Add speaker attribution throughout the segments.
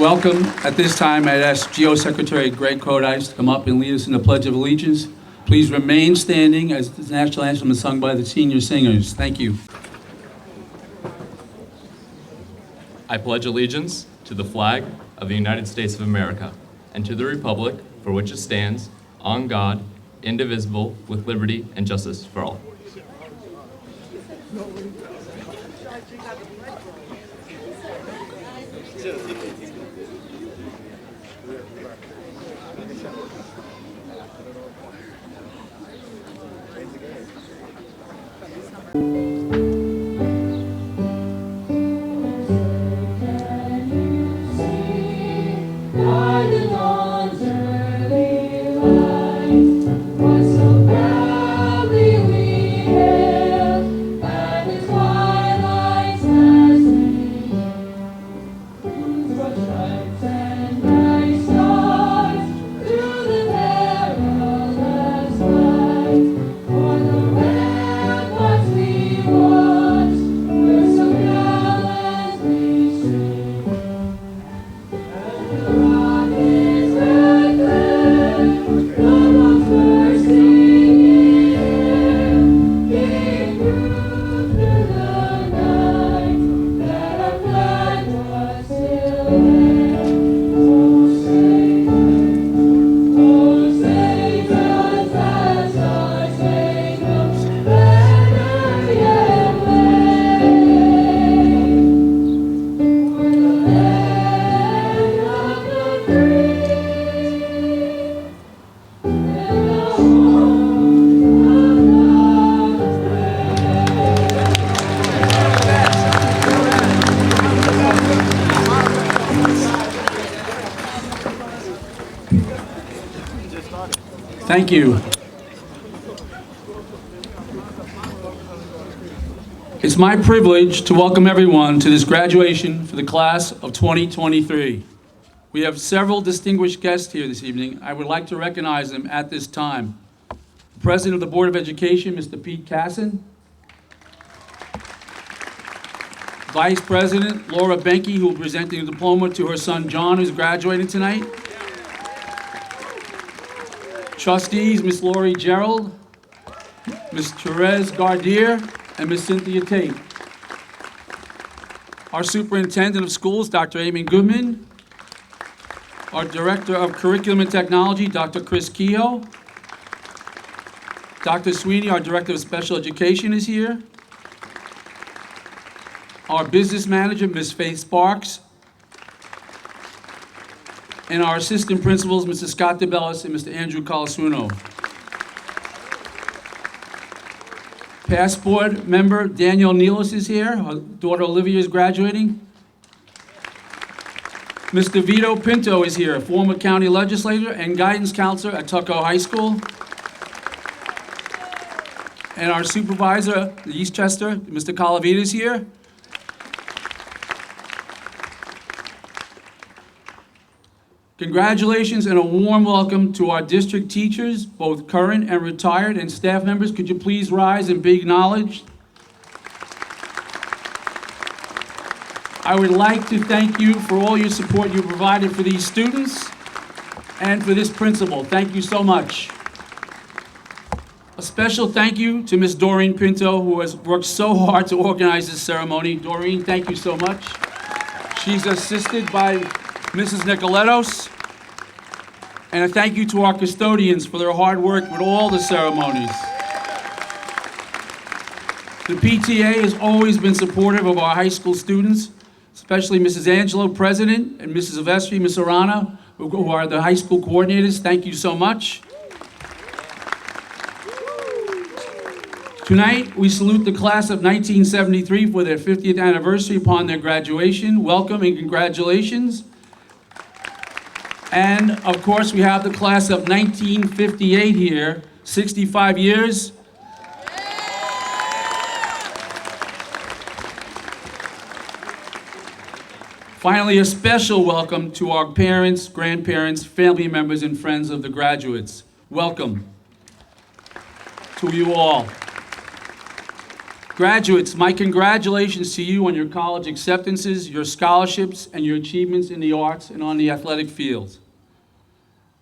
Speaker 1: welcome. At this time, I'd ask GO Secretary Greg Codice to come up and lead us in the Pledge of Allegiance. Please remain standing as the national anthem is sung by the senior singers. Thank you.
Speaker 2: I pledge allegiance to the flag of the United States of America and to the republic for which it stands, on God, indivisible, with liberty and justice for all.
Speaker 1: Thank you. It's my privilege to welcome everyone to this graduation for the class of 2023. We have several distinguished guests here this evening. I would like to recognize them at this time. The President of the Board of Education, Mr. Pete Casson. Vice President Laura Benke, who will be presenting a diploma to her son John, who's graduating tonight. Trustees, Ms. Lori Gerald, Ms. Therese Gardier, and Ms. Cynthia Tate. Our Superintendent of Schools, Dr. Amy Goodman. Our Director of Curriculum and Technology, Dr. Chris Kehoe. Dr. Sweeney, our Director of Special Education, is here. Our Business Manager, Ms. Faith Sparks. And our assistant principals, Mr. Scott DeBellis and Mr. Andrew Colasuno. Past board member Danielle Nealis is here. Her daughter Olivia is graduating. Mr. Vito Pinto is here, former county legislator and guidance counselor at Tuckahoe High School. And our supervisor, the Eastchester, Mr. Calavita is here. Congratulations and a warm welcome to our district teachers, both current and retired, and staff members. Could you please rise and be acknowledged? I would like to thank you for all your support you provided for these students and for this principal. Thank you so much. A special thank you to Ms. Doreen Pinto, who has worked so hard to organize this ceremony. Doreen, thank you so much. She's assisted by Mrs. Nicoletos. And a thank you to our custodians for their hard work with all the ceremonies. The PTA has always been supportive of our high school students, especially Mrs. Angelo, President, and Mrs. Silvestri, Ms. Arana, who are the high school coordinators. Thank you so much. Tonight, we salute the class of 1973 for their 50th anniversary upon their graduation. Welcome and congratulations. And of course, we have the class of 1958 here, 65 years. Finally, a special welcome to our parents, grandparents, family members, and friends of the graduates. Welcome to you all. Graduates, my congratulations to you on your college acceptances, your scholarships, and your achievements in the arts and on the athletic field.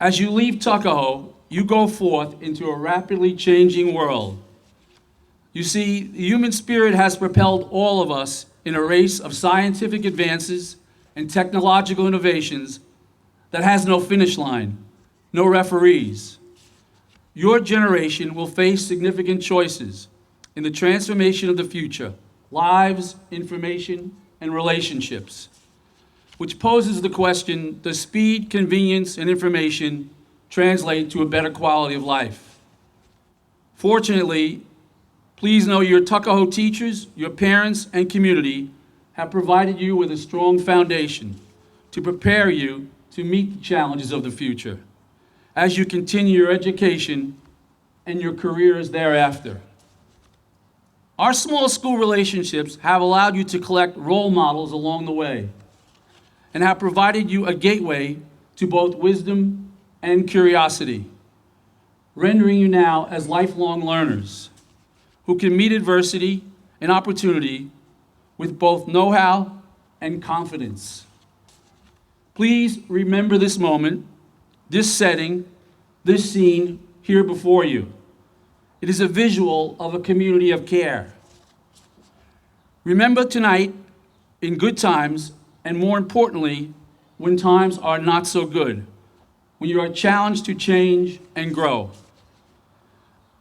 Speaker 1: As you leave Tuckahoe, you go forth into a rapidly changing world. You see, the human spirit has propelled all of us in a race of scientific advances and technological innovations that has no finish line, no referees. Your generation will face significant choices in the transformation of the future, lives, information, and relationships, which poses the question, does speed, convenience, and information translate to a better quality of life? Fortunately, please know your Tuckahoe teachers, your parents, and community have provided you with a strong foundation to prepare you to meet the challenges of the future as you continue your education and your careers thereafter. Our small school relationships have allowed you to collect role models along the way and have provided you a gateway to both wisdom and curiosity, rendering you now as lifelong learners who can meet adversity and opportunity with both know-how and confidence. Please remember this moment, this setting, this scene here before you. It is a visual of a community of care. Remember tonight, in good times, and more importantly, when times are not so good, when you are challenged to change and grow.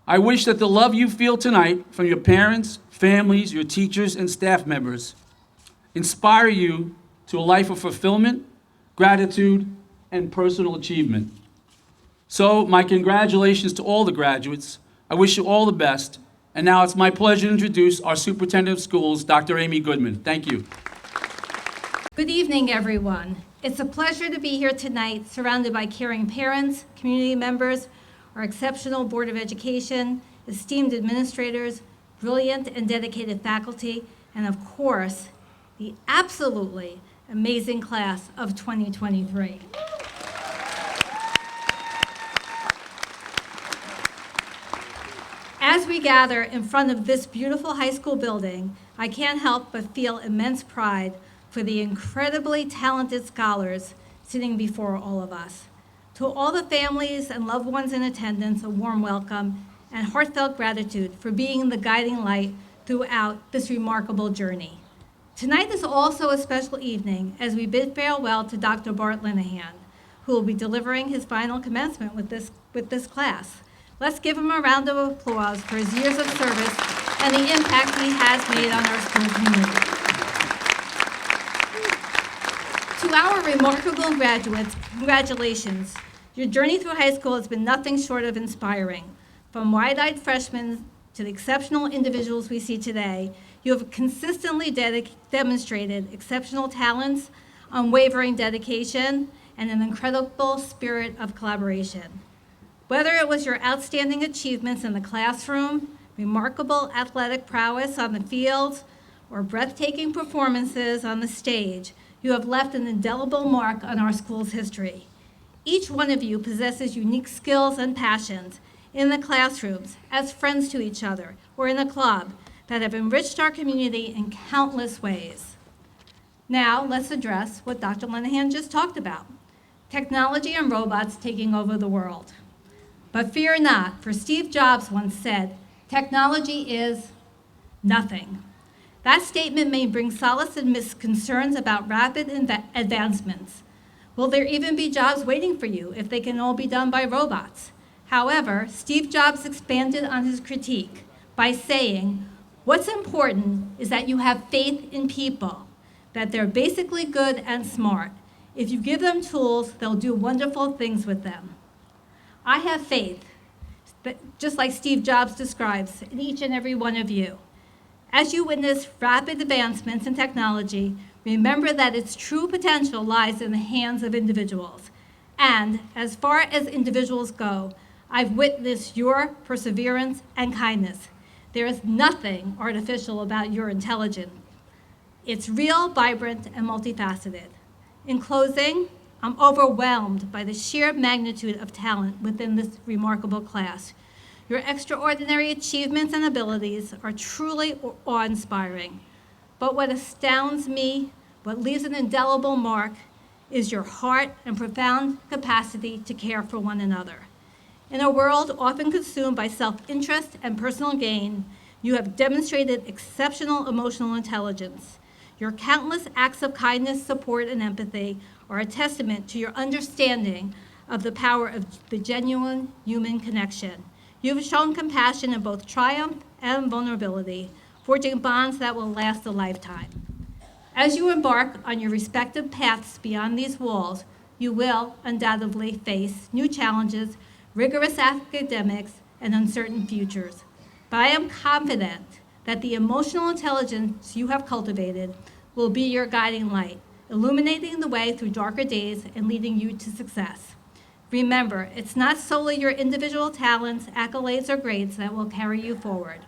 Speaker 1: I wish that the love you feel tonight from your parents, families, your teachers, and staff members inspire you to a life of fulfillment, gratitude, and personal achievement. So, my congratulations to all the graduates. I wish you all the best. And now it's my pleasure to introduce our Superintendent of Schools, Dr. Amy Goodman. Thank you.
Speaker 3: Good evening, everyone. It's a pleasure to be here tonight, surrounded by caring parents, community members, our exceptional Board of Education, esteemed administrators, brilliant and dedicated faculty, and of course, the absolutely amazing class of 2023. As we gather in front of this beautiful high school building, I can't help but feel immense pride for the incredibly talented scholars sitting before all of us. To all the families and loved ones in attendance, a warm welcome and heartfelt gratitude for being the guiding light throughout this remarkable journey. Tonight is also a special evening as we bid farewell to Dr. Bart Linehan, who will be delivering his final commencement with this class. Let's give him a round of applause for his years of service and the impact he has made on our school community. To our remarkable graduates, congratulations. Your journey through high school has been nothing short of inspiring. From wide-eyed freshmen to the exceptional individuals we see today, you have consistently demonstrated exceptional talents, unwavering dedication, and an incredible spirit of collaboration. Whether it was your outstanding achievements in the classroom, remarkable athletic prowess on the field, or breathtaking performances on the stage, you have left an indelible mark on our school's history. Each one of you possesses unique skills and passions in the classrooms, as friends to each other, or in a club that have enriched our community in countless ways. Now, let's address what Dr. Linehan just talked about, technology and robots taking over the world. But fear not, for Steve Jobs once said, technology is nothing. That statement may bring solace amidst concerns about rapid advancements. Will there even be jobs waiting for you if they can all be done by robots? However, Steve Jobs expanded on his critique by saying, what's important is that you have faith in people, that they're basically good and smart. If you give them tools, they'll do wonderful things with them. I have faith, just like Steve Jobs describes, in each and every one of you. As you witness rapid advancements in technology, remember that its true potential lies in the hands of individuals. And as far as individuals go, I've witnessed your perseverance and kindness. There is nothing artificial about your intelligence. It's real, vibrant, and multifaceted. In closing, I'm overwhelmed by the sheer magnitude of talent within this remarkable class. Your extraordinary achievements and abilities are truly awe-inspiring. But what astounds me, what leaves an indelible mark, is your heart and profound capacity to care for one another. In a world often consumed by self-interest and personal gain, you have demonstrated exceptional emotional intelligence. Your countless acts of kindness, support, and empathy are a testament to your understanding of the power of the genuine human connection. You have shown compassion in both triumph and vulnerability, forging bonds that will last a lifetime. As you embark on your respective paths beyond these walls, you will undoubtedly face new challenges, rigorous academics, and uncertain futures. But I am confident that the emotional intelligence you have cultivated will be your guiding light, illuminating the way through darker days and leading you to success. Remember, it's not solely your individual talents, accolades, or grades that will carry you forward.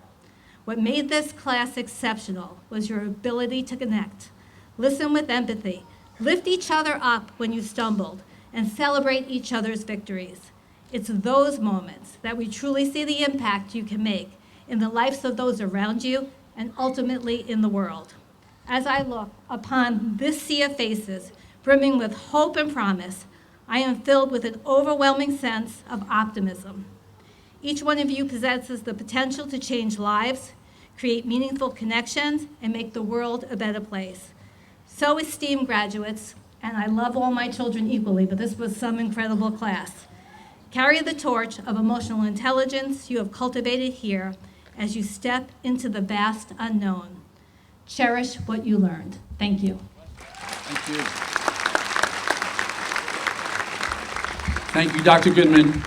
Speaker 3: What made this class exceptional was your ability to connect, listen with empathy, lift each other up when you stumbled, and celebrate each other's victories. It's those moments that we truly see the impact you can make in the lives of those around you and ultimately in the world. As I look upon this sea of faces, brimming with hope and promise, I am filled with an overwhelming sense of optimism. Each one of you possesses the potential to change lives, create meaningful connections, and make the world a better place. So, esteemed graduates, and I love all my children equally, but this was some incredible class. Carry the torch of emotional intelligence you have cultivated here as you step into the vast unknown. Cherish what you learned. Thank you.
Speaker 1: Thank you. Thank you, Dr. Goodman.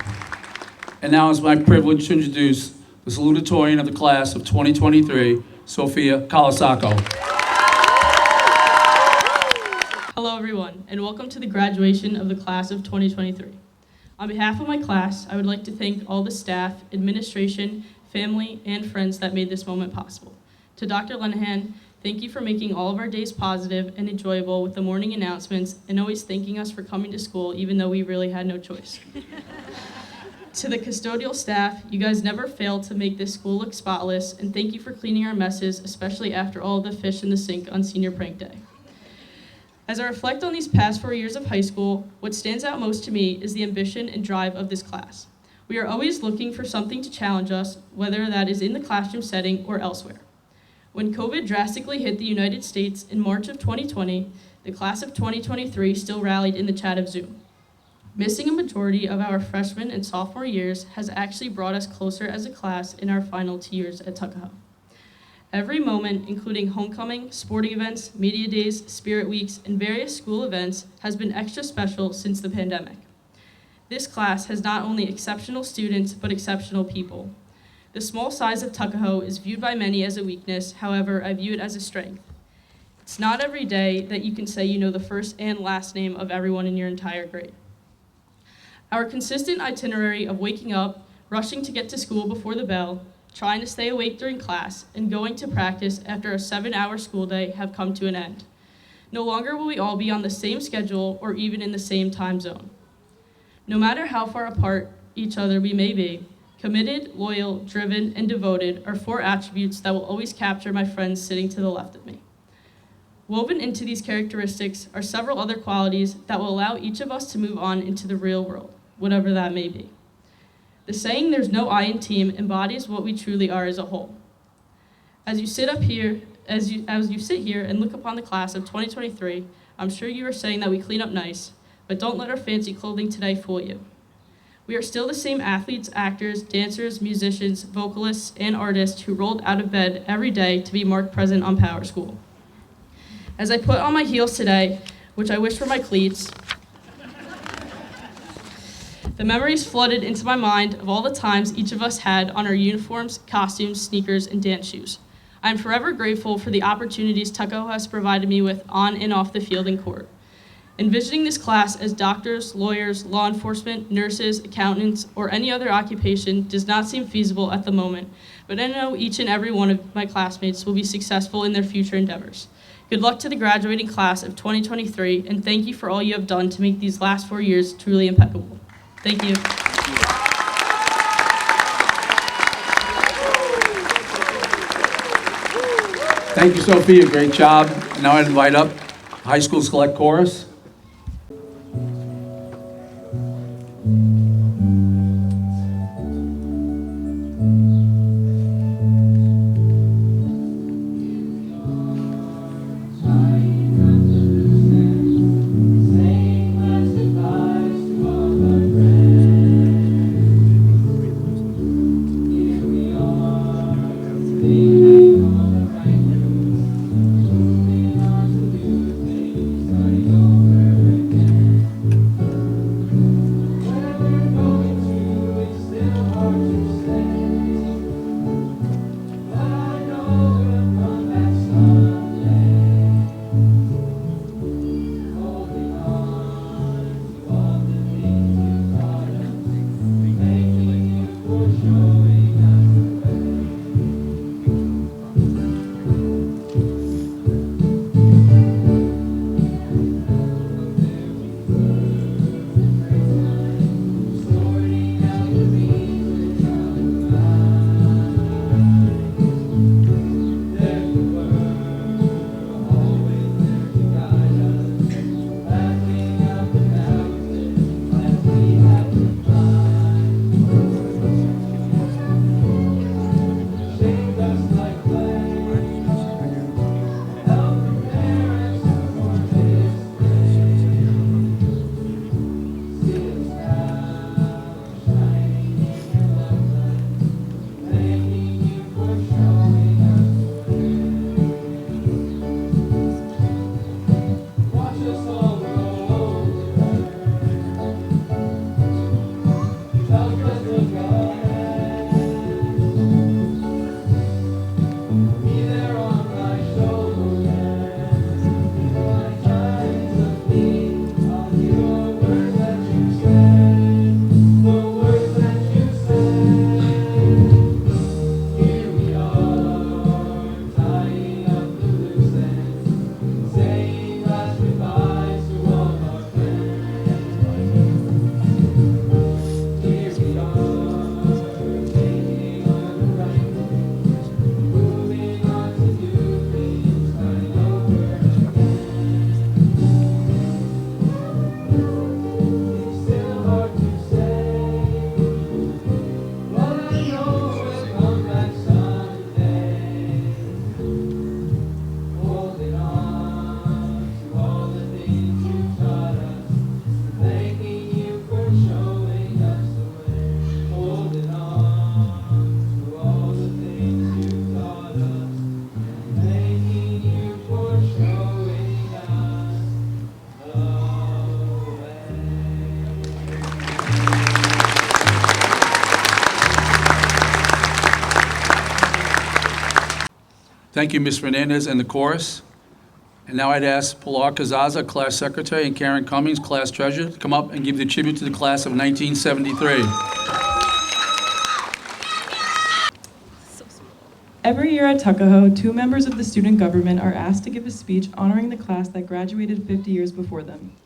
Speaker 1: And now it's my privilege to introduce the salutatorian of the class of 2023, Sophia Colasaco.
Speaker 4: Hello everyone, and welcome to the graduation of the class of 2023. On behalf of my class, I would like to thank all the staff, administration, family, and friends that made this moment possible. To Dr. Lenahan, thank you for making all of our days positive and enjoyable with the morning announcements and always thanking us for coming to school even though we really had no choice. To the custodial staff, you guys never failed to make this school look spotless, and thank you for cleaning our messes, especially after all the fish in the sink on senior prank day. As I reflect on these past 4 years of high school, what stands out most to me is the ambition and drive of this class. We are always looking for something to challenge us, whether that is in the classroom setting or elsewhere. When COVID drastically hit the United States in March of 2020, the class of 2023 still rallied in the chat of Zoom. Missing a majority of our freshman and sophomore years has actually brought us closer as a class in our final 2 years at Tuckahoe. Every moment, including homecoming, sporting events, media days, spirit weeks, and various school events, has been extra special since the pandemic. This class has not only exceptional students, but exceptional people. The small size of Tuckahoe is viewed by many as a weakness, however, I view it as a strength. It's not every day that you can say you know the first and last name of everyone in your entire grade. Our consistent itinerary of waking up, rushing to get to school before the bell, trying to stay awake during class, and going to practice after a 7-hour school day have come to an end. No longer will we all be on the same schedule or even in the same time zone. No matter how far apart each other we may be, committed, loyal, driven, and devoted are 4 attributes that will always capture my friends sitting to the left of me. Woven into these characteristics are several other qualities that will allow each of us to move on into the real world, whatever that may be. The saying, "there's no I in team," embodies what we truly are as a whole. As you sit here and look upon the class of 2023, I'm sure you are saying that we clean up nice, but don't let our fancy clothing today fool you. We are still the same athletes, actors, dancers, musicians, vocalists, and artists who rolled out of bed every day to be marked present on Power School. As I put on my heels today, which I wish were my cleats, the memories flooded into my mind of all the times each of us had on our uniforms, costumes, sneakers, and dance shoes. I am forever grateful for the opportunities Tuckahoe has provided me with on and off the field and court. Envisioning this class as doctors, lawyers, law enforcement, nurses, accountants, or any other occupation does not seem feasible at the moment, but I know each and every one of my classmates will be successful in their future endeavors. Good luck to the graduating class of 2023, and thank you for all you have done to make these last 4 years truly impeccable. Thank you.
Speaker 1: Thank you, Sophia. Great job. Now I invite up High School Select Chorus. Thank you, Ms. Fernandez and the chorus. And now I'd ask Pilar Kazaza, Class Secretary, and Karen Cummings, Class Treasurer, to come up and give the tribute to the class of 1973.
Speaker 5: Every year at Tuckahoe, 2 members of the student government are asked to give a speech honoring the class that graduated 50 years before them.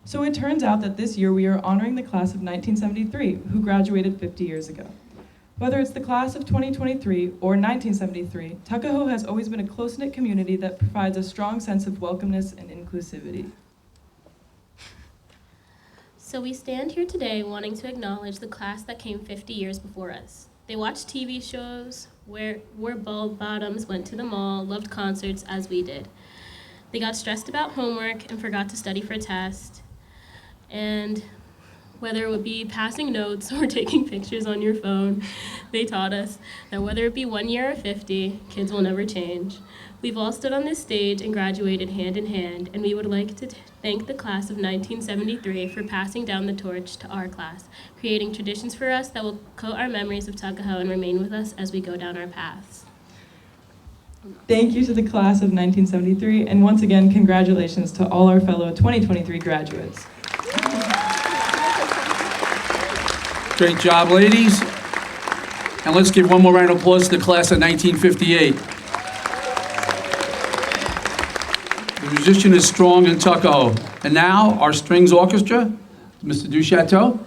Speaker 5: So it turns out that this year we are honoring the class of 1973, who graduated 50 years ago. Whether it's the class of 2023 or 1973, Tuckahoe has always been a close-knit community that provides a strong sense of welcomeness and inclusivity.
Speaker 6: So we stand here today wanting to acknowledge the class that came 50 years before us. They watched TV shows, wore bell bottoms, went to the mall, loved concerts as we did. They got stressed about homework and forgot to study for a test. And whether it would be passing notes or taking pictures on your phone, they taught us that whether it be 1 year or 50, kids will never change. We've all stood on this stage and graduated hand in hand, and we would like to thank the class of 1973 for passing down the torch to our class, creating traditions for us that will coat our memories of Tuckahoe and remain with us as we go down our paths.
Speaker 5: Thank you to the class of 1973, and once again, congratulations to all our fellow 2023 graduates.
Speaker 1: Great job, ladies. And let's give one more round of applause to the class of 1958. The musician is strong in Tuckahoe. And now, our strings orchestra, Mr. Duchateau.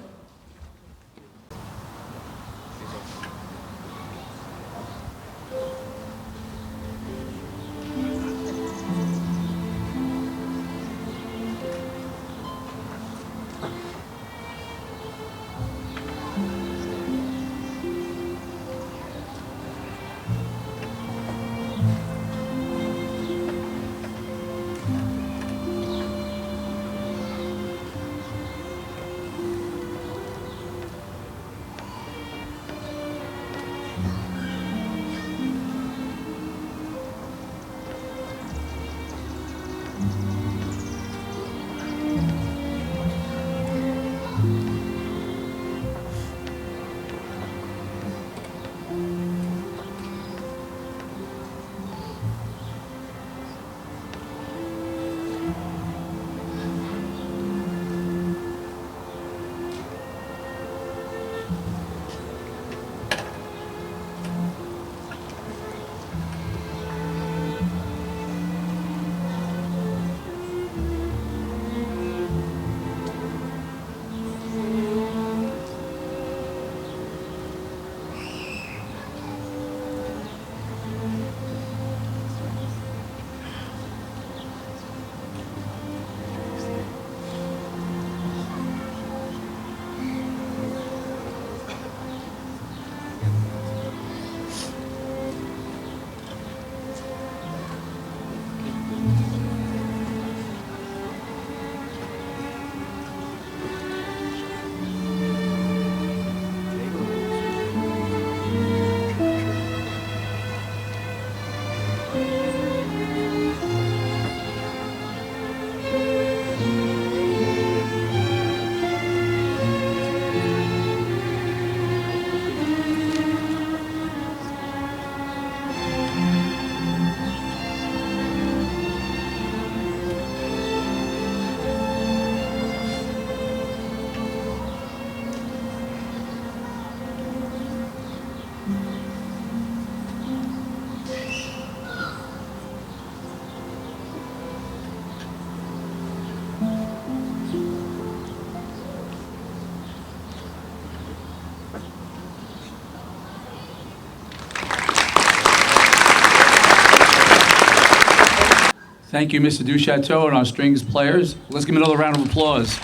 Speaker 1: Thank you, Mr. Duchateau, and our strings players. Let's give him another round of applause.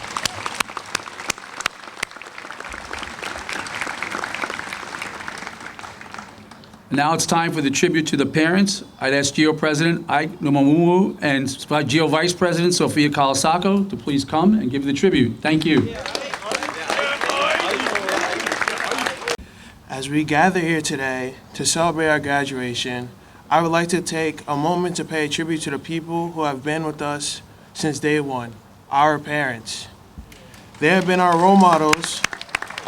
Speaker 1: Now it's time for the tribute to the parents. I'd ask GEO President Ike Nomamumu and GEO Vice President Sophia Kalasako to please come and give the tribute. Thank you.
Speaker 7: As we gather here today to celebrate our graduation, I would like to take a moment to pay tribute to the people who have been with us since day one, our parents. They have been our role models,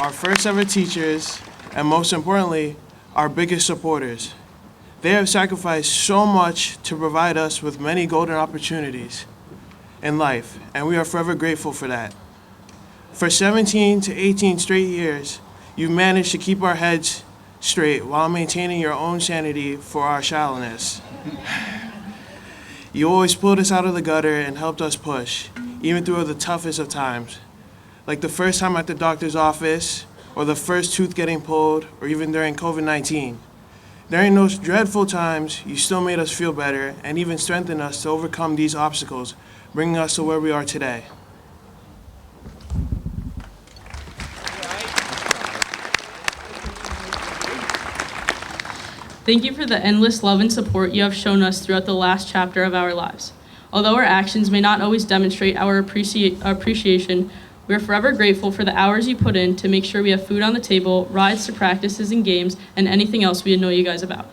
Speaker 7: our first ever teachers, and most importantly, our biggest supporters. They have sacrificed so much to provide us with many golden opportunities in life, and we are forever grateful for that. For 17 to 18 straight years, you've managed to keep our heads straight while maintaining your own sanity for our shallowness. You always pulled us out of the gutter and helped us push, even through the toughest of times, like the first time at the doctor's office, or the first tooth getting pulled, or even during COVID-19. During those dreadful times, you still made us feel better and even strengthened us to overcome these obstacles, bringing us to where we are today.
Speaker 4: Thank you for the endless love and support you have shown us throughout the last chapter of our lives. Although our actions may not always demonstrate our appreciation, we are forever grateful for the hours you put in to make sure we have food on the table, rides to practices and games, and anything else we annoy you guys about.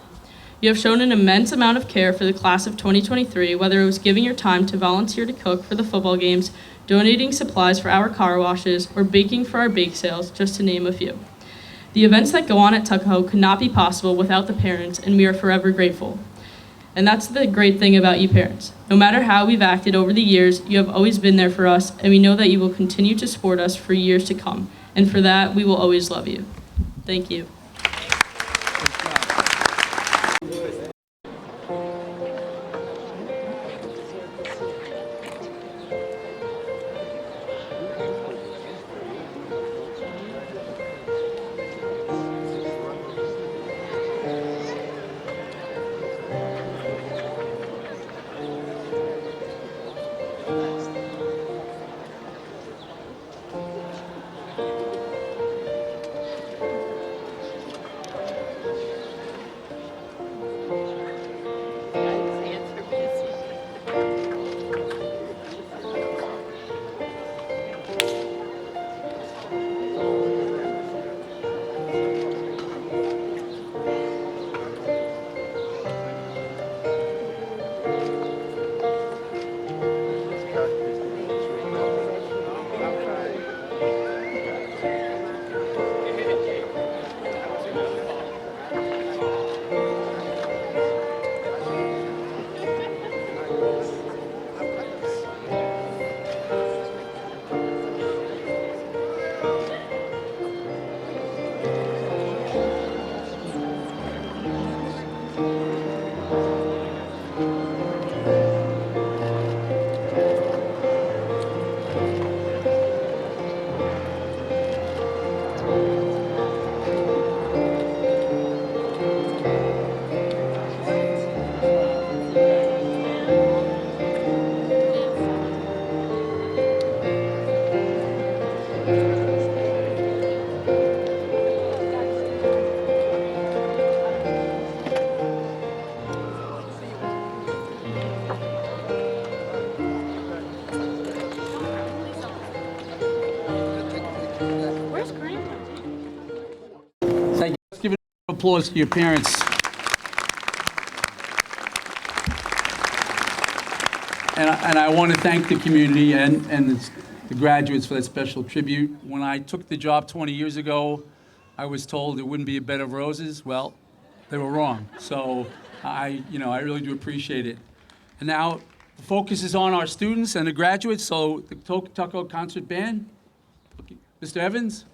Speaker 4: You have shown an immense amount of care for the class of 2023, whether it was giving your time to volunteer to cook for the football games, donating supplies for our car washes, or baking for our bake sales, just to name a few. The events that go on at Tuckahoe could not be possible without the parents, and we are forever grateful. And that's the great thing about you parents. No matter how we've acted over the years, you have always been there for us, and we know that you will continue to support us for years to come. And for that, we will always love you. Thank you.
Speaker 1: Thank you. Let's give an applause to your parents. And I want to thank the community and the graduates for that special tribute. When I took the job 20 years ago, I was told it wouldn't be a bed of roses. Well, they were wrong. So I really do appreciate it. And now the focus is on our students and the graduates. So the Tuckahoe Concert Band, Mr. Evans.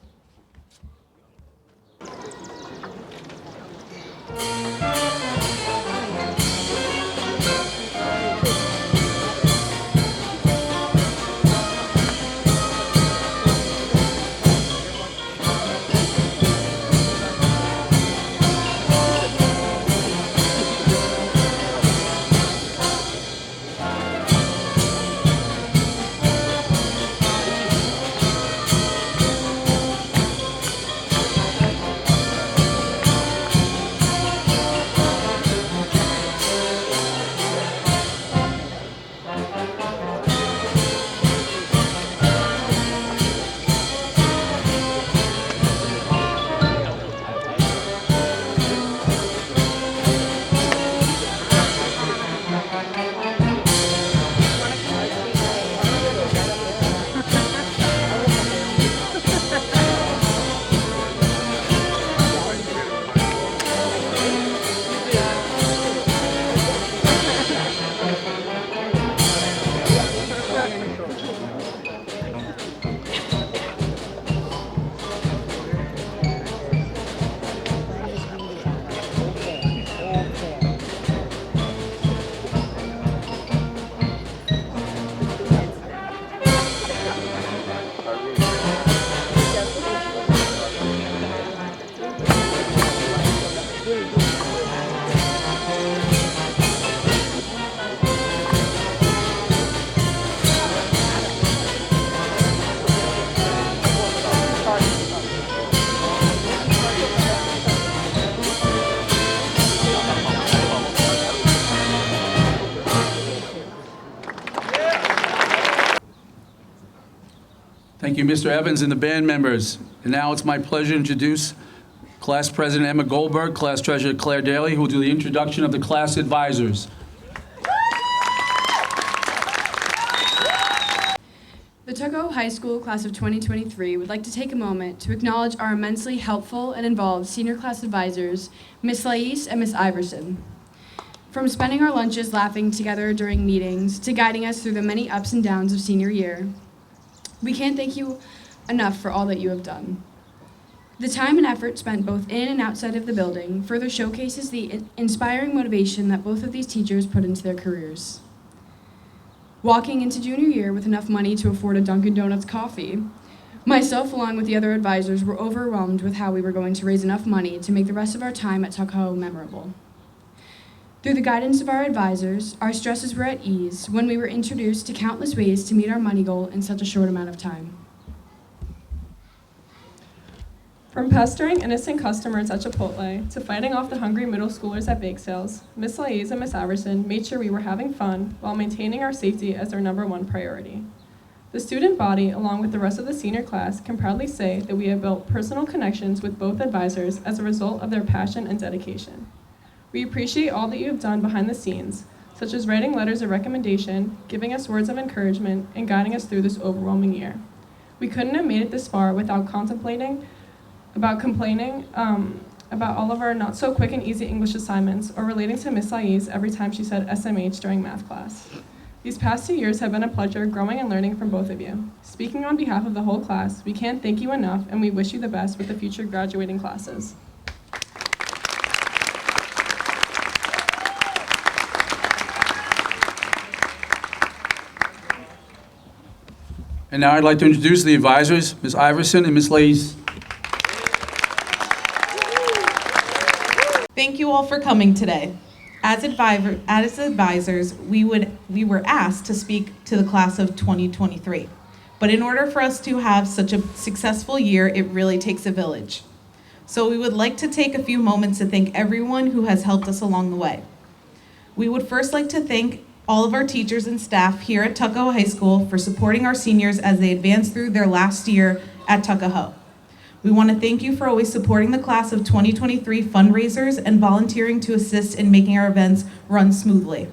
Speaker 1: Thank you, Mr. Evans and the band members. And now it's my pleasure to introduce Class President Emma Goldberg, Class Treasurer Claire Daly, who will do the introduction of the class advisors.
Speaker 8: The Tuckahoe High School Class of 2023 would like to take a moment to acknowledge our immensely helpful and involved senior class advisors, Miss Lais and Miss Iverson. From spending our lunches laughing together during meetings to guiding us through the many ups and downs of senior year, we can't thank you enough for all that you have done. The time and effort spent both in and outside of the building further showcases the inspiring motivation that both of these teachers put into their careers. Walking into junior year with enough money to afford a Dunkin' Donuts coffee, myself along with the other advisors were overwhelmed with how we were going to raise enough money to make the rest of our time at Tuckahoe memorable. Through the guidance of our advisors, our stresses were at ease when we were introduced to countless ways to meet our money goal in such a short amount of time.
Speaker 5: From pestering innocent customers at Chipotle to fighting off the hungry middle schoolers at bake sales, Miss Lais and Miss Iverson made sure we were having fun while maintaining our safety as their #1 priority. The student body, along with the rest of the senior class, can proudly say that we have built personal connections with both advisors as a result of their passion and dedication. We appreciate all that you have done behind the scenes, such as writing letters of recommendation, giving us words of encouragement, and guiding us through this overwhelming year. We couldn't have made it this far without complaining about all of our not so quick and easy English assignments or relating to Miss Lais every time she said SMH during math class. These past 2 years have been a pleasure growing and learning from both of you. Speaking on behalf of the whole class, we can't thank you enough and we wish you the best with the future graduating classes.
Speaker 1: And now I'd like to introduce the advisors, Ms. Iverson and Ms. Lais.
Speaker 9: Thank you all for coming today. As advisors, we were asked to speak to the class of 2023. But in order for us to have such a successful year, it really takes a village. So we would like to take a few moments to thank everyone who has helped us along the way. We would first like to thank all of our teachers and staff here at Tuckahoe High School for supporting our seniors as they advance through their last year at Tuckahoe. We want to thank you for always supporting the class of 2023 fundraisers and volunteering to assist in making our events run smoothly.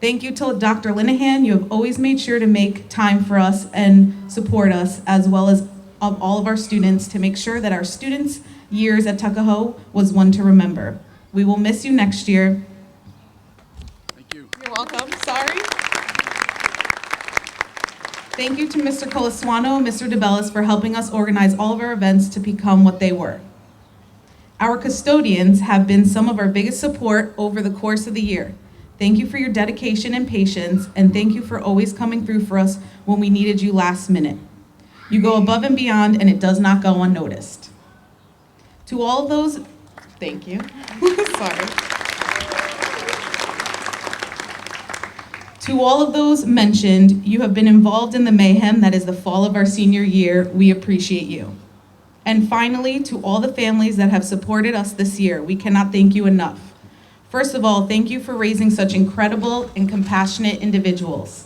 Speaker 9: Thank you to Dr. Linehan. You have always made sure to make time for us and support us, as well as all of our students, to make sure that our students' years at Tuckahoe was one to remember. We will miss you next year.
Speaker 1: Thank you.
Speaker 9: You're welcome. Sorry. Thank you to Mr. Colaswano and Mr. DeBellis for helping us organize all of our events to become what they were. Our custodians have been some of our biggest support over the course of the year. Thank you for your dedication and patience, and thank you for always coming through for us when we needed you last minute. You go above and beyond, and it does not go unnoticed. To all of those, thank you. Sorry. To all of those mentioned, you have been involved in the mayhem that is the fall of our senior year. We appreciate you. And finally, to all the families that have supported us this year, we cannot thank you enough. First of all, thank you for raising such incredible and compassionate individuals.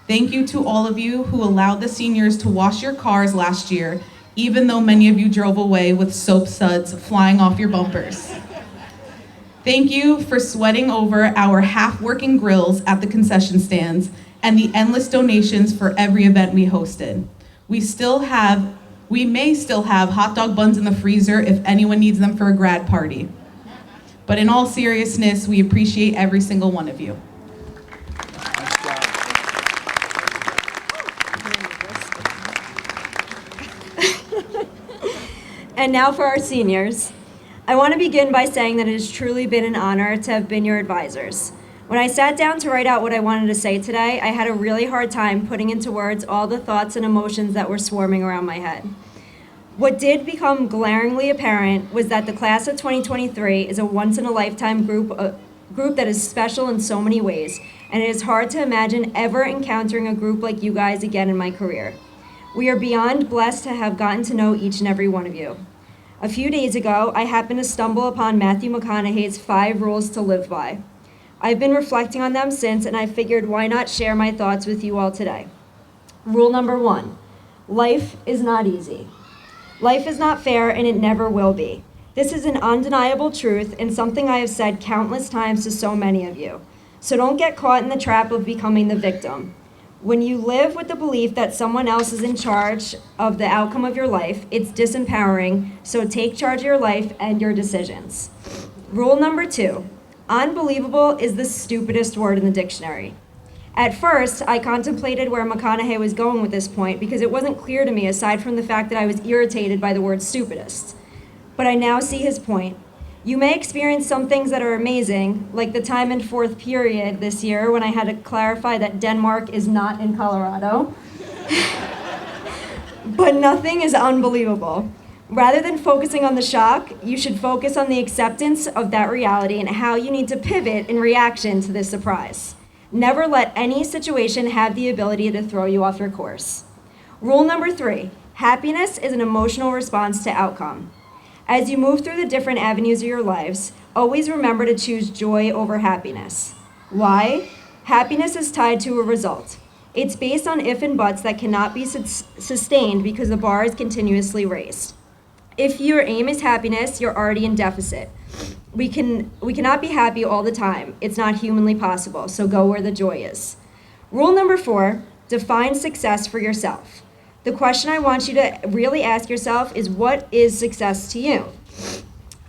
Speaker 9: Thank you to all of you who allowed the seniors to wash your cars last year, even though many of you drove away with soap suds flying off your bumpers. Thank you for sweating over our half-working grills at the concession stands and the endless donations for every event we hosted. We may still have hot dog buns in the freezer if anyone needs them for a grad party. But in all seriousness, we appreciate every single one of you.
Speaker 10: And now for our seniors. I want to begin by saying that it has truly been an honor to have been your advisors. When I sat down to write out what I wanted to say today, I had a really hard time putting into words all the thoughts and emotions that were swarming around my head. What did become glaringly apparent was that the class of 2023 is a once-in-a-lifetime group that is special in so many ways, and it is hard to imagine ever encountering a group like you guys again in my career. We are beyond blessed to have gotten to know each and every one of you. A few days ago, I happened to stumble upon Matthew McConaughey's 5 Rules to Live By. I've been reflecting on them since, and I figured why not share my thoughts with you all today. Rule number 1, Life is not easy. Life is not fair, and it never will be. This is an undeniable truth and something I have said countless times to so many of you. So don't get caught in the trap of becoming the victim. When you live with the belief that someone else is in charge of the outcome of your life, it's disempowering, so take charge of your life and your decisions. Rule number 2, unbelievable is the stupidest word in the dictionary. At first, I contemplated where McConaughey was going with this point because it wasn't clear to me aside from the fact that I was irritated by the word stupidest. But I now see his point. You may experience some things that are amazing, like the time in 4th period this year when I had to clarify that Denmark is not in Colorado. But nothing is unbelievable. Rather than focusing on the shock, you should focus on the acceptance of that reality and how you need to pivot in reaction to this surprise. Never let any situation have the ability to throw you off your course. Rule number 3, happiness is an emotional response to outcome. As you move through the different avenues of your lives, always remember to choose joy over happiness. Why? Happiness is tied to a result. It's based on if and buts that cannot be sustained because the bar is continuously raised. If your aim is happiness, you're already in deficit. We cannot be happy all the time. It's not humanly possible, so go where the joy is. Rule number 4, define success for yourself. The question I want you to really ask yourself is, what is success to you?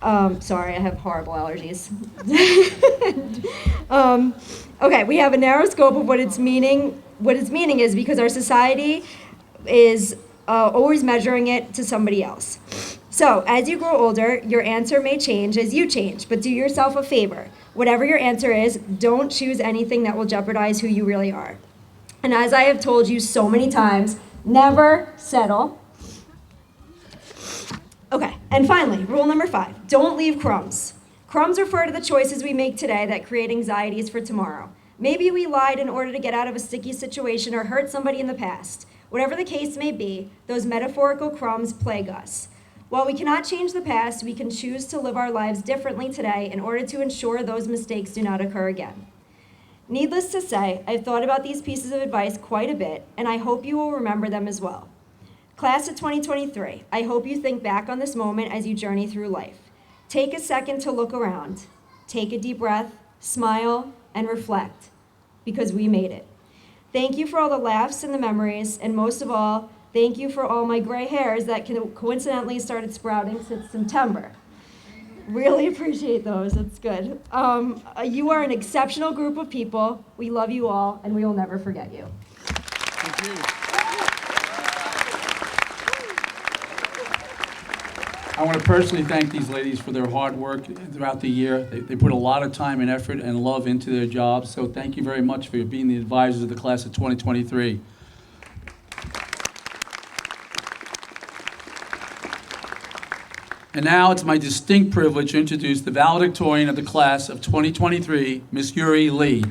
Speaker 10: Sorry, I have horrible allergies. Okay, we have a narrow scope of what its meaning is because our society is always measuring it to somebody else. So, as you grow older, your answer may change as you change, but do yourself a favor. Whatever your answer is, don't choose anything that will jeopardize who you really are. And as I have told you so many times, never settle. Okay, and finally, rule number 5, don't leave crumbs. Crumbs refer to the choices we make today that create anxieties for tomorrow. Maybe we lied in order to get out of a sticky situation or hurt somebody in the past. Whatever the case may be, those metaphorical crumbs plague us. While we cannot change the past, we can choose to live our lives differently today in order to ensure those mistakes do not occur again. Needless to say, I've thought about these pieces of advice quite a bit, and I hope you will remember them as well. Class of 2023, I hope you think back on this moment as you journey through life. Take a second to look around. Take a deep breath, smile, and reflect, because we made it. Thank you for all the laughs and the memories, and most of all, thank you for all my gray hairs that coincidentally started sprouting since September. Really appreciate those, that's good. You are an exceptional group of people. We love you all, and we will never forget you.
Speaker 1: Thank you. I want to personally thank these ladies for their hard work throughout the year. They put a lot of time and effort and love into their jobs, so thank you very much for being the advisors of the class of 2023. And now it's my distinct privilege to introduce the valedictorian of the class of 2023, Ms. Yuri Lee.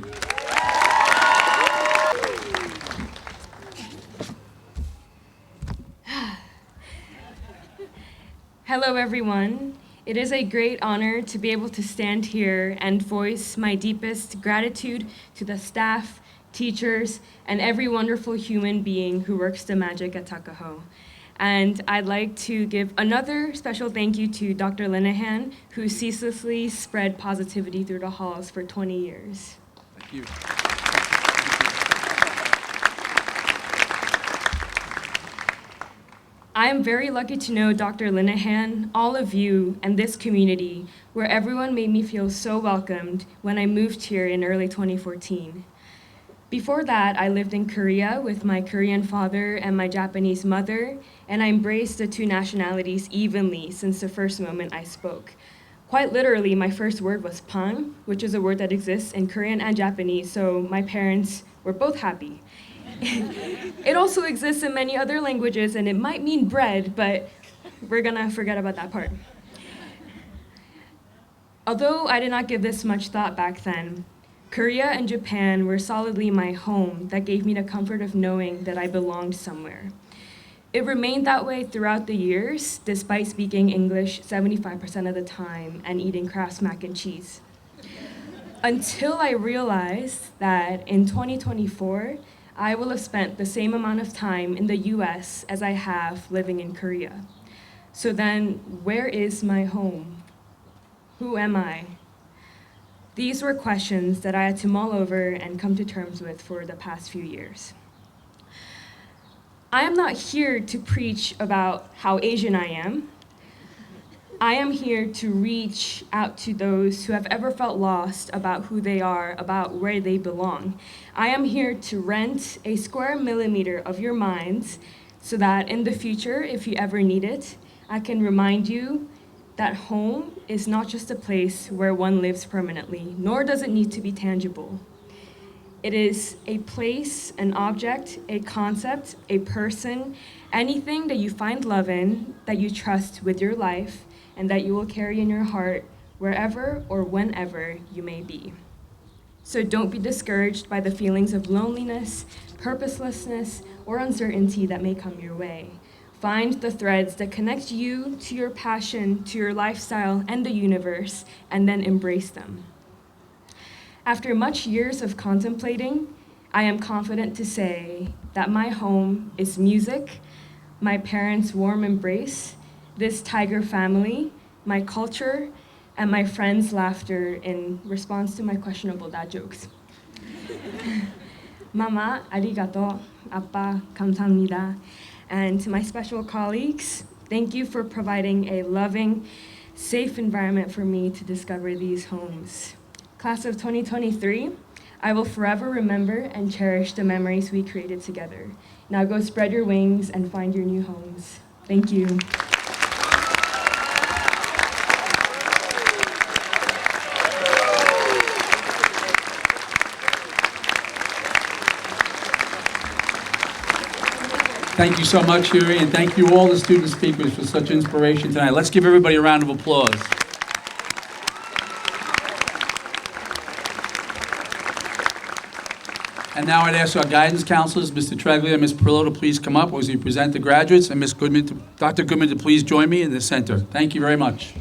Speaker 11: Hello, everyone. It is a great honor to be able to stand here and voice my deepest gratitude to the staff, teachers, and every wonderful human being who works the magic at Tuckahoe. And I'd like to give another special thank you to Dr. Linehan, who ceaselessly spread positivity through the halls for 20 years.
Speaker 1: Thank you.
Speaker 11: I am very lucky to know Dr. Linehan, all of you, and this community, where everyone made me feel so welcomed when I moved here in early 2014. Before that, I lived in Korea with my Korean father and my Japanese mother, and I embraced the two nationalities evenly since the first moment I spoke. Quite literally, my first word was pang, which is a word that exists in Korean and Japanese, so my parents were both happy. It also exists in many other languages, and it might mean bread, but we're gonna forget about that part. Although I did not give this much thought back then, Korea and Japan were solidly my home that gave me the comfort of knowing that I belonged somewhere. It remained that way throughout the years, despite speaking English 75% of the time and eating Kraft's mac and cheese. Until I realized that in 2024, I will have spent the same amount of time in the US as I have living in Korea. So then, where is my home? Who am I? These were questions that I had to mull over and come to terms with for the past few years. I am not here to preach about how Asian I am. I am here to reach out to those who have ever felt lost about who they are, about where they belong. I am here to rent a square millimeter of your minds so that in the future, if you ever need it, I can remind you that home is not just a place where one lives permanently, nor does it need to be tangible. It is a place, an object, a concept, a person, anything that you find love in, that you trust with your life, and that you will carry in your heart wherever or whenever you may be. So don't be discouraged by the feelings of loneliness, purposelessness, or uncertainty that may come your way. Find the threads that connect you to your passion, to your lifestyle, and the universe, and then embrace them. After much years of contemplating, I am confident to say that my home is music, my parents' warm embrace, this tiger family, my culture, and my friends' laughter in response to my questionable dad jokes. Mama, arigato. Appa, 감사합니다. And to my special colleagues, thank you for providing a loving, safe environment for me to discover these homes. Class of 2023, I will forever remember and cherish the memories we created together. Now go spread your wings and find your new homes. Thank you.
Speaker 1: Thank you so much, Yuri, and thank you all the student speakers for such inspiration tonight. Let's give everybody a round of applause. And now I'd ask our guidance counselors, Mr. Treglia and Ms. Perillo, to please come up as we present the graduates, and Ms. Goodman, Dr. Goodman, to please join me in the center. Thank you very much.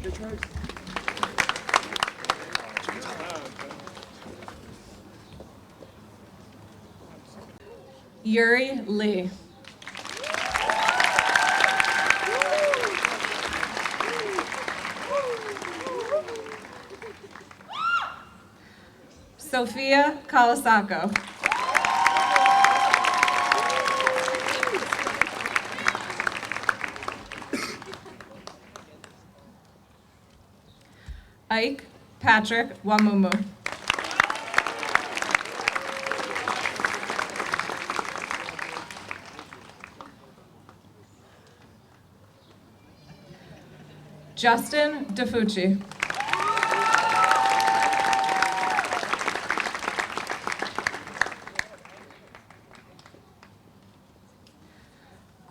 Speaker 12: Yuri Lee. Sophia Kalasako. Ike Patrick Wamumu. Justin DeFucci.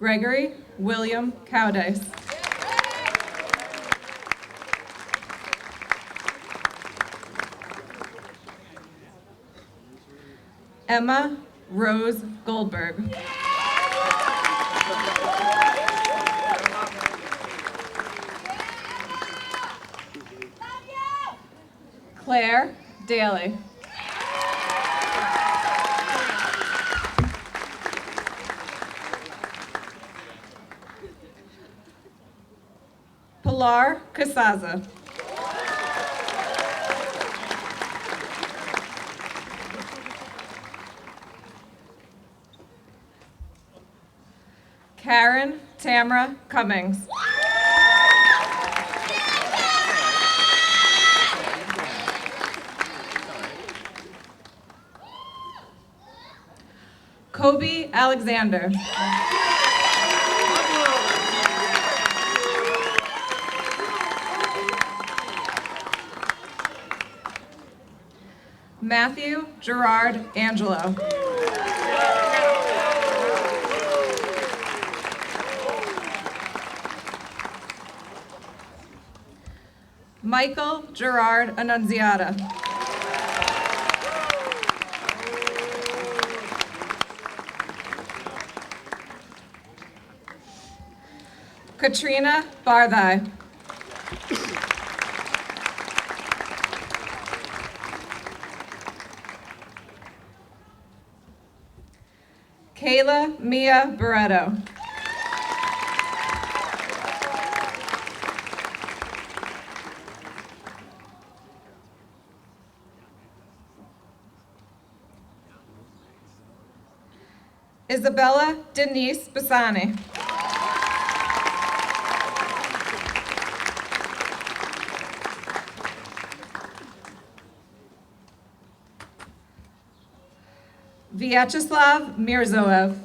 Speaker 12: Gregory William Cowdice. Emma Rose Goldberg. Claire Daly. Pilar Casaza. Karen Tamra Cummings. Kobe Alexander. Matthew Gerard Angelo. Michael Gerard Annunziata. Katrina Barthai. Kayla Mia Barreto. Isabella Denise Bassani. Vyacheslav Mirzoev.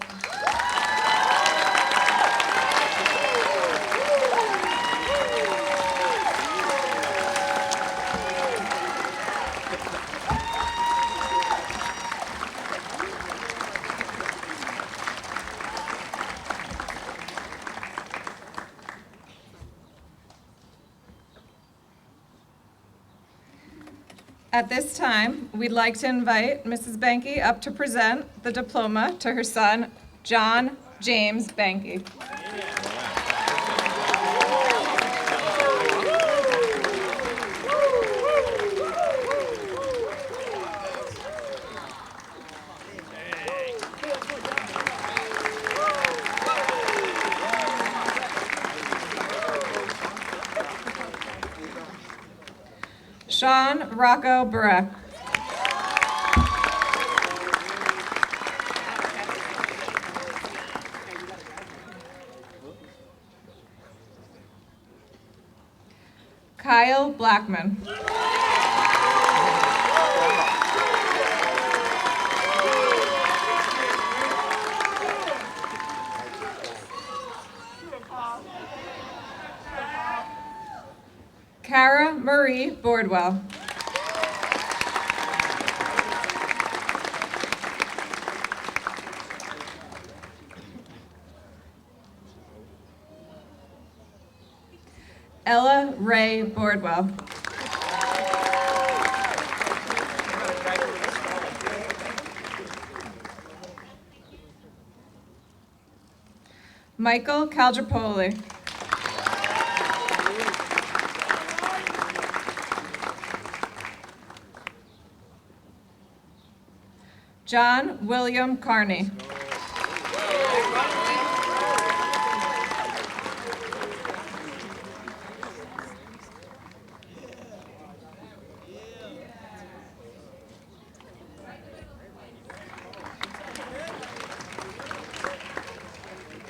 Speaker 12: At this time, we'd like to invite Mrs. Benke up to present the diploma to her son, John James Benke. Sean Rocco Barek. Kyle Blackman. Cara Marie Boardwell. Ella Ray Boardwell. Michael Caldrapoli. John William Carney.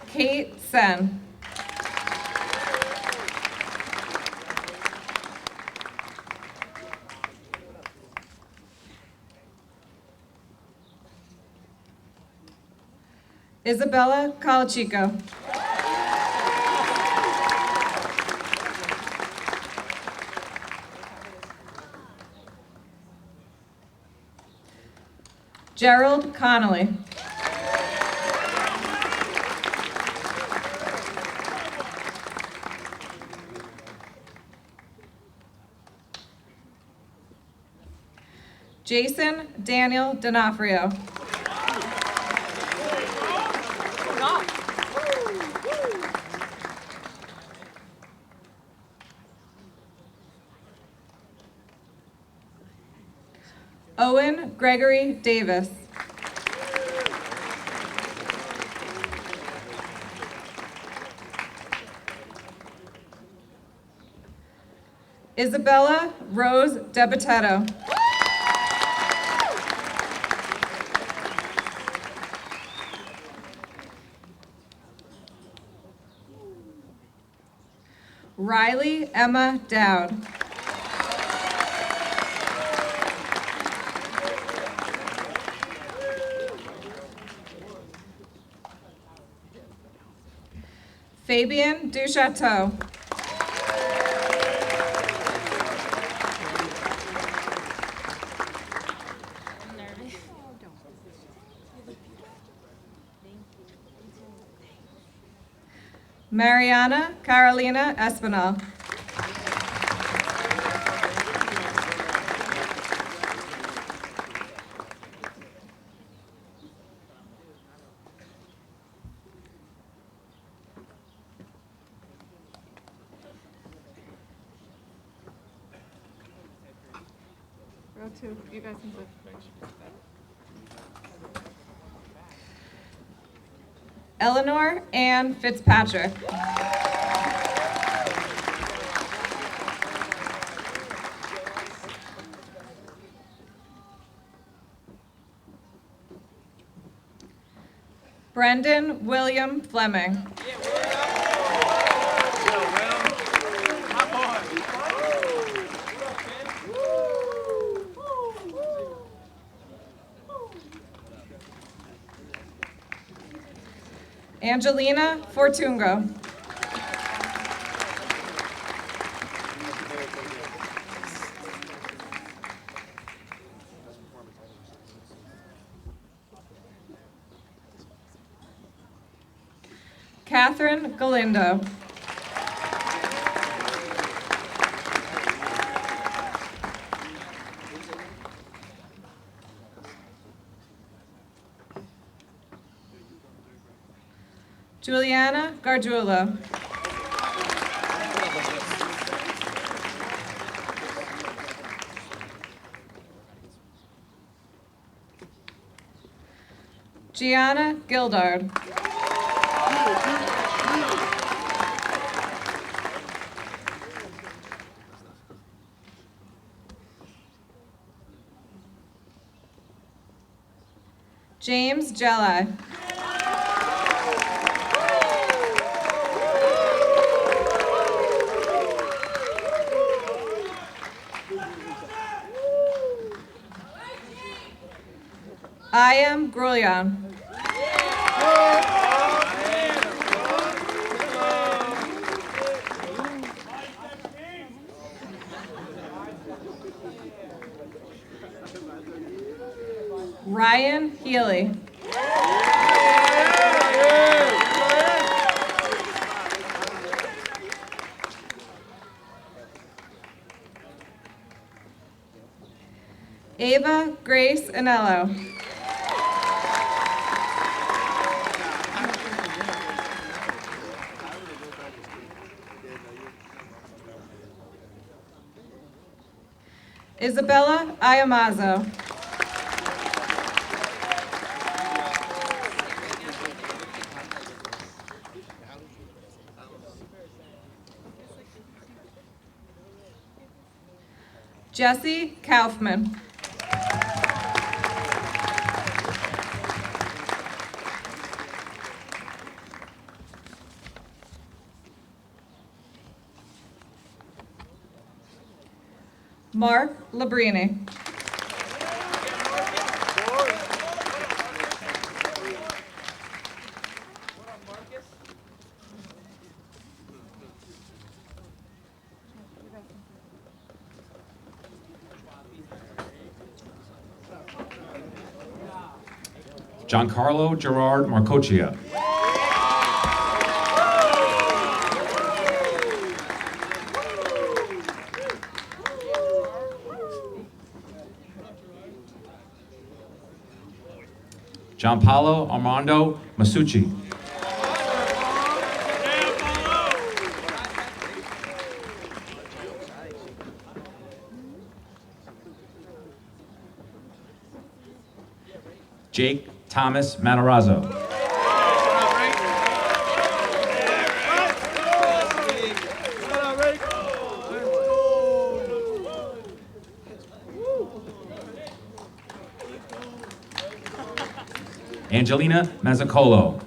Speaker 12: Kate Sen. Isabella Colachico. Gerald Connolly. Jason Daniel D'Onofrio. Owen Gregory Davis. Isabella Rose Debatetto. Riley Emma Dowd. Fabian Duchateau. Mariana Carolina Espinal. Row two, you guys can sit. Eleanor Ann Fitzpatrick. Brendan William Fleming. Angelina Fortungo. Catherine Galindo. Juliana Gargiulo. Gianna Gildard. James Jelly. I am Grulian. Ryan Healy. Ava Grace Anello. Isabella Ayamazo. Jesse Kaufman. Mark Labrini.
Speaker 13: Giancarlo Gerard Marcoccia. Gianpaolo Armando Masucci. Jake Thomas Matarazzo. Angelina Mazzacolo.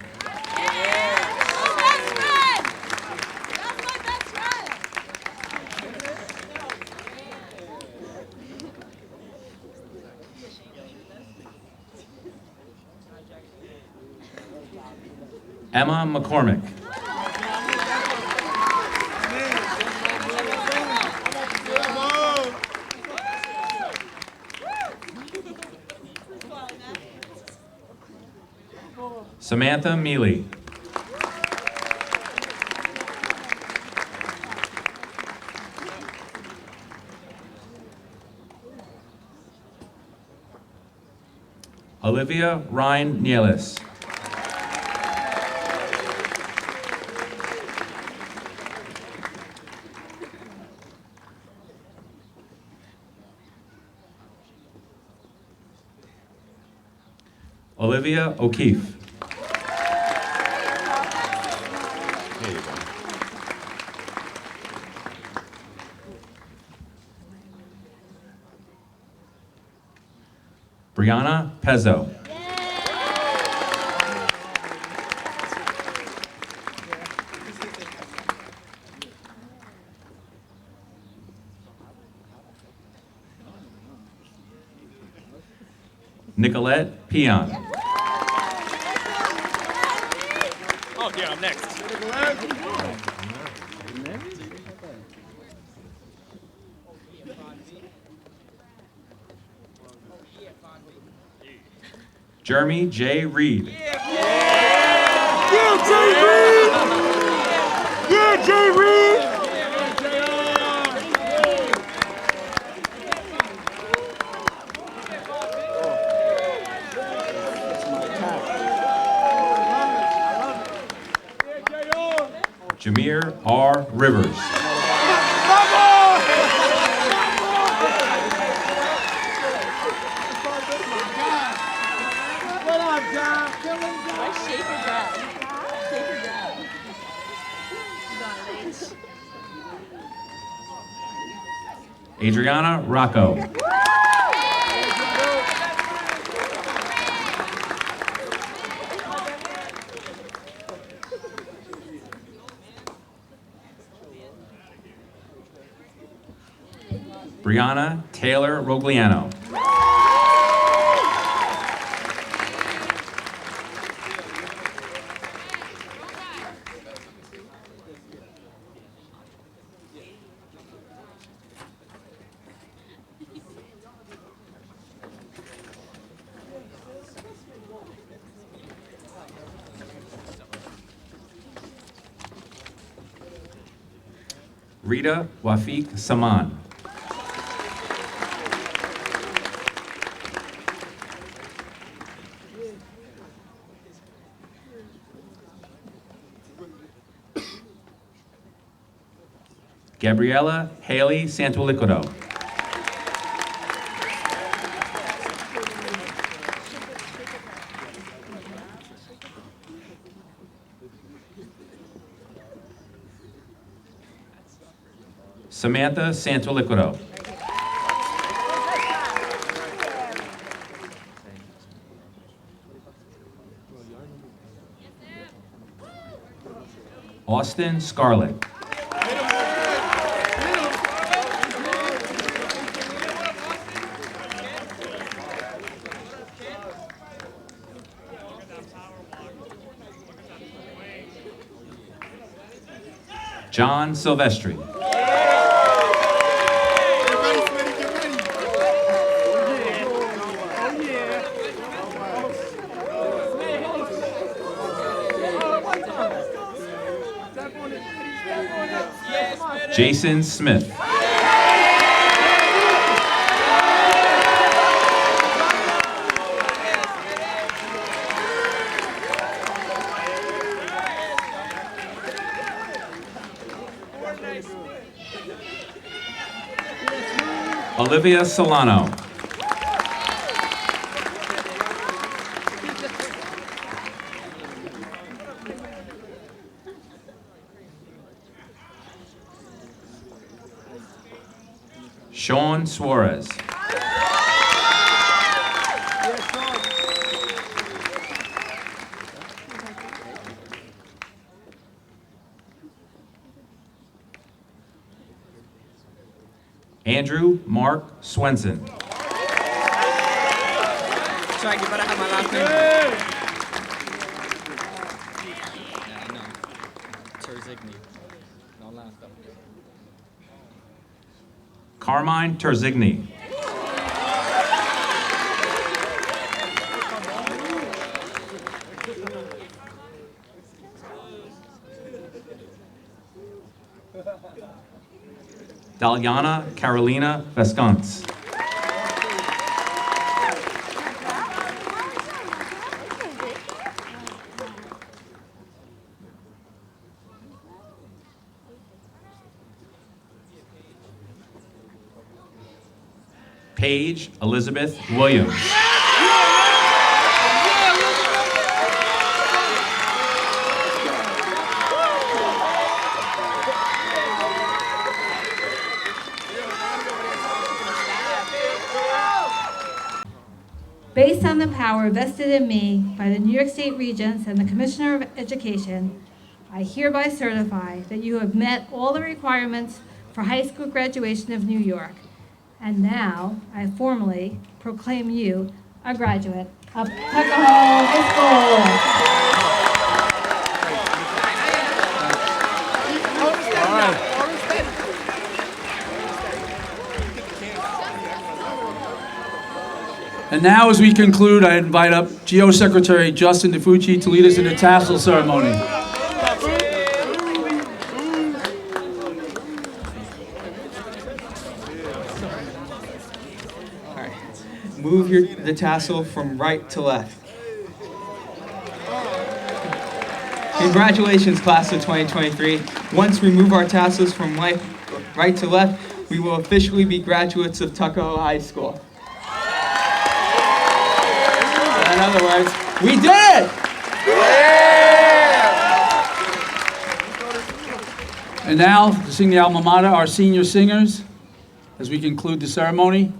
Speaker 13: Emma McCormick. Samantha Mealy. Olivia Ryan Nielis. Olivia O'Keefe. Brianna Pezzo. Nicolette Peon.
Speaker 14: Oh, yeah, I'm next.
Speaker 13: Jeremy J. Reed.
Speaker 14: Yeah, Jay Reed! Yeah, Jay Reed!
Speaker 13: Jameer R. Rivers.
Speaker 14: What up, John? Shake or grab? Shake or grab?
Speaker 13: Adriana Rocco. Brianna Taylor Rogliano. Rita Wafiq Saman. Gabriella Haley Santuliquido. Samantha Santuliquido. Austin Scarlett. John Silvestri. Jason Smith. Olivia Solano. Sean Suarez. Andrew Mark Swenson.
Speaker 14: Sorry, you better have my last name. Yeah, I know. Terzigny. No last name.
Speaker 13: Carmine Terzigny. Daliana Carolina Vesconce. Paige Elizabeth Williams.
Speaker 3: upon the power vested in me by the New York State Regents and the Commissioner of Education, I hereby certify that you have met all the requirements for high school graduation of New York. And now, I formally proclaim you a graduate of Tuckahoe High School.
Speaker 1: And now, as we conclude, I invite up GO Secretary Justin DeFucci to lead us in the tassel ceremony.
Speaker 15: Move the tassel from right to left. Congratulations, class of 2023. Once we move our tassels from right to left, we will officially be graduates of Tuckahoe High School. In other words, we did it!
Speaker 1: And now, to sing the alma mater, our senior singers, as we conclude the ceremony.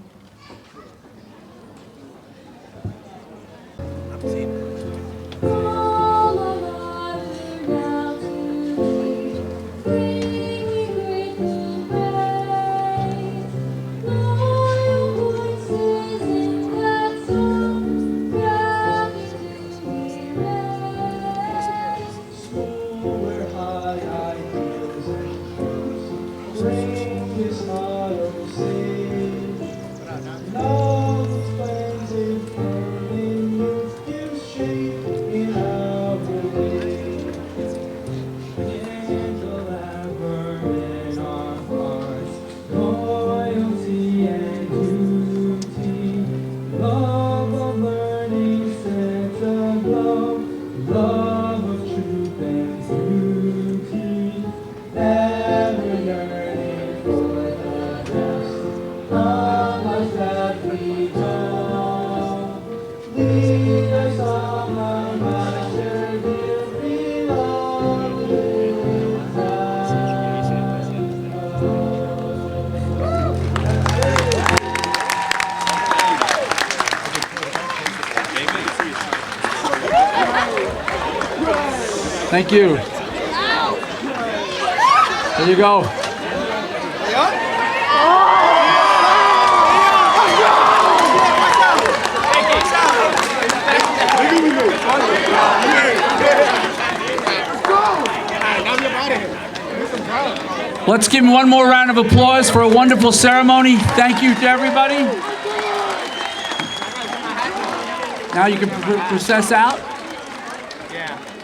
Speaker 1: Thank you. There you go. Let's give him one more round of applause for a wonderful ceremony. Thank you to everybody. Now you can process out.
Speaker 7: Yeah.